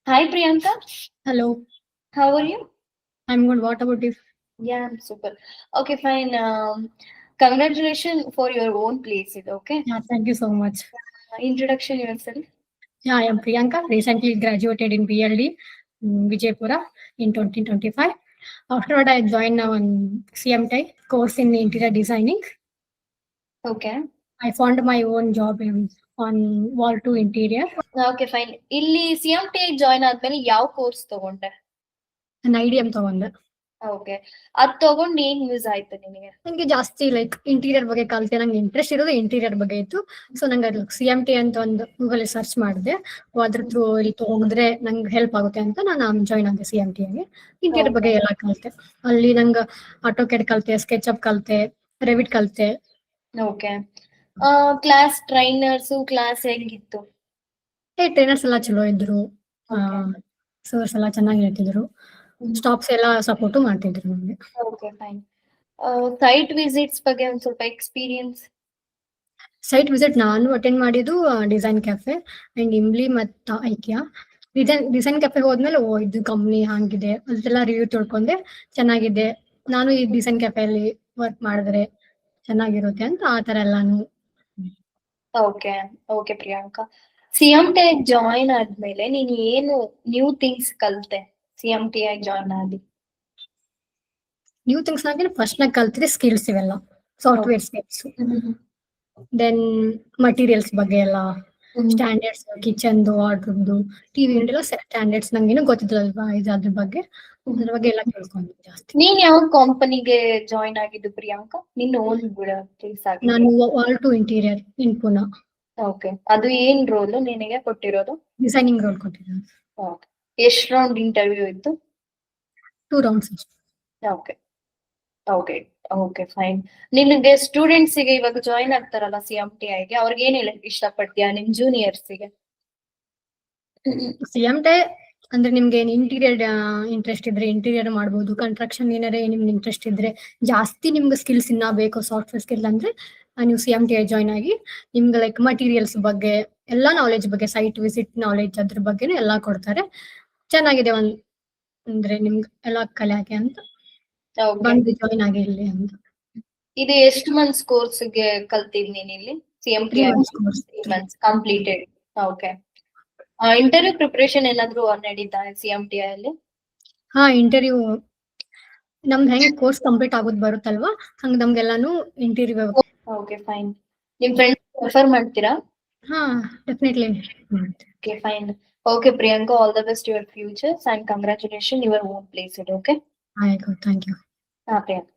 Hi Priyanka, Hello, how are you? I'm good. What about you? Yeah, I'm super. Okay, fine. Congratulations for your own place, okay? Yeah, thank you so much. Introduction yourself. Yeah, I am Priyanka, recently graduated in PLD, Vijaypura in 2025. Afterward, I joined on CMTI course in interior designing. Okay. I found my own job on wall to interior, Okay, fine. ಇಲ್ಲಿ CMT join ಆದ್ಮೇಲೆ ಯಾವ course ತಗೊಂಡೆ? an IDM ತಗೊಂಡೆ. Okay. ಅದ್ ತಗೊಂಡ್ ಏನ್ use ಆಯ್ತು ನಿನಗೆ? ನಂಗೆ ಜಾಸ್ತಿ ಲೈಕ್ ಇಂಟೀರಿಯರ್ ಬಗ್ಗೆ ಕಲಿತೆ ನಂಗೆ ಇಂಟ್ರೆಸ್ಟ್ ಇರೋದು ಇಂಟೀರಿಯರ್ ಬಗ್ಗೆ ಇತ್ತು. ಸೊ ನಂಗೆ ಅದು CMT ಅಂತ ಒಂದು ಗೂಗಲ್ ಸರ್ಚ್ ಮಾಡಿದೆ. ಅದ್ರ ಥ್ರೂ ಇಲ್ಲಿ ಹೋಗಿದ್ರೆ ನಂಗೆ ಹೆಲ್ಪ್ ಆಗುತ್ತೆ ಅಂತ ನಾನು ಜಾಯ್ನ್ ಆದೆ CMT ಆಗಿ. ಇಂಟೀರಿಯರ್ ಬಗ್ಗೆ ಎಲ್ಲ ಕಲಿತೆ. ಅಲ್ಲಿ ನಂಗೆ ಆಟೋಕ್ಯಾಡ್ ಕಲಿತೆ, ಸ್ಕೆಚ್ ಅಪ್ ಕಲಿತೆ, ರೆವಿಟ್ ಕಲಿತೆ. ಓಕೆ. ಕ್ಲಾಸ್ ಟ್ರೈನರ್ಸು ಕ್ಲಾಸ್ ಹೆಂಗಿತ್ತು? ಟ್ರೈನರ್ಸ್ ಎಲ್ಲ ಚಲೋ ಇದ್ರು. Okay. ಸರ್ಸ್ ಎಲ್ಲ ಚೆನ್ನಾಗಿ ಹೇಳ್ತಿದ್ರು. ಸ್ಟಾಫ್ಸ್ ಎಲ್ಲ ಸಪೋರ್ಟು ಮಾಡ್ತಿದ್ರು ನಮಗೆ. Okay, fine. ಸೈಟ್ ವಿಸಿಟ್ಸ್ ಬಗ್ಗೆ ಒಂದ್ ಸ್ವಲ್ಪ ಎಕ್ಸ್ಪೀರಿಯನ್ಸ್. ಸೈಟ್ ವಿಸಿಟ್ ನಾನು ಅಟೆಂಡ್ ಮಾಡಿದ್ದು ಡಿಸೈನ್ ಕೆಫೆ ಅಂಡ್ ಇಂಬ್ಲಿ ಮತ್ತು ಐಕಿಯಾ. ಡಿಸೈನ್ ಕೆಫೆ ಹೋದ್ಮೇಲೆ ಇದು ಕಂಪ್ನಿ ಹಂಗಿದೆ ಅದೆಲ್ಲ ರಿವ್ಯೂ ತಿಳ್ಕೊಂಡೆ, ಚೆನ್ನಾಗಿದೆ, ನಾನು ಈ ಡಿಸೈನ್ ಕೆಫೆಯಲ್ಲಿ ವರ್ಕ್ ಮಾಡಿದ್ರೆ ಚೆನ್ನಾಗಿರುತ್ತೆ ಅಂತ ಆ ಥರ ಎಲ್ಲಾನು. Okay okay Priyanka, CMT join ಆದ್ಮೇಲೆ ನೀನ್ ಏನು ನ್ಯೂ ಥಿಂಗ್ಸ್ ಕಲ್ತೆ CMT ಆಗಿ ಜಾಯಿನ್ ಆಗಿ? ನ್ಯೂ ಥಿಂಗ್ಸ್ ನಾಗೆ ಫಸ್ಟ್ ನಾಗ ಕಲ್ತಿದ್ರೆ ಸ್ಕಿಲ್ಸ್ ಇವೆಲ್ಲ ಸಾಫ್ಟ್ವೇರ್ ಸ್ಕಿಲ್ಸ್, ದೆನ್ ಮಟೀರಿಯಲ್ಸ್ ಬಗ್ಗೆ ಎಲ್ಲ ಸ್ಟ್ಯಾಂಡರ್ಡ್ಸ್, ಕಿಚನ್ದು, ವಾರ್ಡ್ರೂಮ್ದು, ಟಿವಿ ಎಲ್ಲ ಸ್ಟ್ಯಾಂಡರ್ಡ್ಸ್ ನಂಗೇನು ಗೊತ್ತಿದ್ರಲ್ವಾ ಅದ್ರ ಬಗ್ಗೆ ಎಲ್ಲ ತಿಳ್ಕೊಂಡೆ ಜಾಸ್ತಿ. ನೀನ್ ಯಾವ ಕಂಪನಿಗೆ ಜಾಯಿನ್ ಆಗಿದ್ದು ಪ್ರಿಯಾಂಕಾ? ನಿನ್ನ ಓನ್ ಕೆಲ್ಸ ಆಗಿದೆ? ನಾನು wall to interior in Pune. Okay, ಅದು ಏನ್ ರೋಲ್ ನಿನಗೆ ಕೊಟ್ಟಿರೋದು? ಡಿಸೈನಿಂಗ್ ರೋಲ್ ಕೊಟ್ಟಿದ್ದಾರೆ. ಓಕೆ. ಎಷ್ಟು ರೌಂಡ್ ಇಂಟರ್ವ್ಯೂ ಇತ್ತು? 2 rounds. Okay okay okay, fine. ನಿನಗೆ ಸ್ಟೂಡೆಂಟ್ಸ್ ಗೆ ಇವಾಗ ಜಾಯಿನ್ ಆಗ್ತಾರಲ್ಲ CMT ಗೆ, ಅವ್ರಿಗೆ ಏನ್ ಹೇಳಕ್ ಇಷ್ಟಪಡ್ತೀಯಾ ನಿಮ್ ಜೂನಿಯರ್ಸ್ ಗೆ? CMT ಅಂದ್ರೆ ನಿಮ್ಗೆ ಇಂಟೀರಿಯರ್ ಇಂಟ್ರೆಸ್ಟ್ ಇದ್ರೆ ಇಂಟೀರಿಯರ್ ಮಾಡ್ಬೋದು. ಕನ್ಸ್ಟ್ರಕ್ಷನ್ ಏನಾರೆ ನಿಮ್ಗೆ ಇಂಟ್ರೆಸ್ಟ್ ಇದ್ರೆ, ಜಾಸ್ತಿ ನಿಮ್ಗೆ ಸ್ಕಿಲ್ಸ್ ಇನ್ನ ಬೇಕು ಸಾಫ್ಟ್ವೇರ್ ಸ್ಕಿಲ್ ಅಂದ್ರೆ ನೀವು CMT ಜಾಯ್ನ್ ಆಗಿ ನಿಮ್ಗೆ ಲೈಕ್ ಮಟೀರಿಯಲ್ಸ್ ಬಗ್ಗೆ ಎಲ್ಲಾ ನಾಲೆಜ್ ಬಗ್ಗೆ, ಸೈಟ್ ವಿಸಿಟ್ ನಾಲೆಜ್ ಅದ್ರ ಬಗ್ಗೆನೂ ಎಲ್ಲಾ ಕೊಡ್ತಾರೆ. ಚೆನ್ನಾಗಿದೆ ಅಂದ್ರೆ ನಿಮ್ಗೆ ಎಲ್ಲಾ ಕಲಿಯಾಕೆ ಅಂತ ಬಂದು ಜಾಯ್ನ್ ಆಗಿ ಇಲ್ಲಿ ಅಂತ. ಇದು ಎಷ್ಟು ಮಂತ್ಸ್ ಕೋರ್ಸ್ ಗೆ ಕಲ್ತಿದ್ ನೀನ್ ಇಲ್ಲಿ CMT? 3 months course. 3 months completed. Okay. Interview preparation ಏನಾದ್ರು ನಡೀತಾ CMT ಅಲ್ಲಿ? ಹಾ, ಇಂಟರ್ವ್ಯೂ ನಮ್ದು ಹೆಂಗ್ ಕೋರ್ಸ್ ಕಂಪ್ಲೀಟ್ ಆಗೋದ್ ಬರುತ್ತಲ್ವಾ ಹಂಗ ನಮ್ಗೆಲ್ಲಾನು ಇಂಟರ್ವ್ಯೂ. Okay, fine. ನಿಮ್ ಫ್ರೆಂಡ್ಸ್ ರೆಫರ್ ಮಾಡ್ತೀರಾ? ಹಾ, definitely. Okay, fine. Okay Priyanka, all the best your futures and congratulation your own place it. Okay, ಆಯ್ತು, ಥ್ಯಾಂಕ್ ಯು. ಹಾ ಪ್ರಿಯಾಂಕಾ.